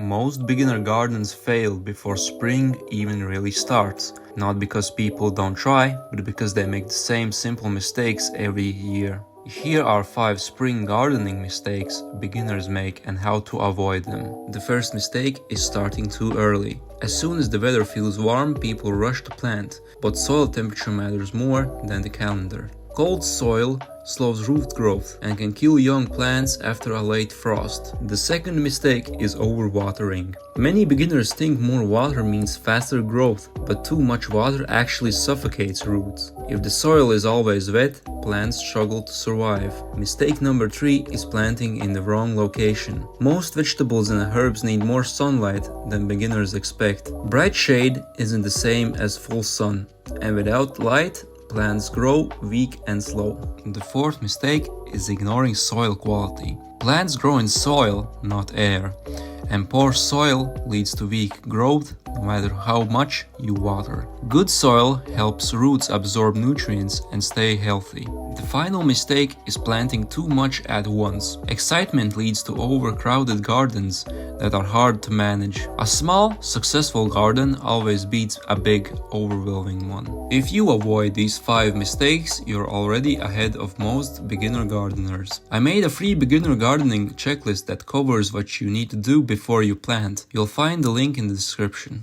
Most beginner gardens fail before spring even really starts. Not because people don't try, but because they make the same simple mistakes every year. Here are 5 spring gardening mistakes beginners make and how to avoid them. The first mistake is starting too early. As soon as the weather feels warm, people rush to plant, but soil temperature matters more than the calendar. Cold soil slows root growth and can kill young plants after a late frost. The second mistake is overwatering. Many beginners think more water means faster growth, but too much water actually suffocates roots. If the soil is always wet, plants struggle to survive. Mistake number 3 is planting in the wrong location. Most vegetables and herbs need more sunlight than beginners expect. Bright shade isn't the same as full sun, and without light, plants grow weak and slow. The fourth mistake is ignoring soil quality. Plants grow in soil, not air, and poor soil leads to weak growth no matter how much you water. Good soil helps roots absorb nutrients and stay healthy. The final mistake is planting too much at once. Excitement leads to overcrowded gardens that are hard to manage. A small, successful garden always beats a big, overwhelming one. If you avoid these 5 mistakes, you're already ahead of most beginner gardeners. I made a free beginner gardening checklist that covers what you need to do before you plant. You'll find the link in the description.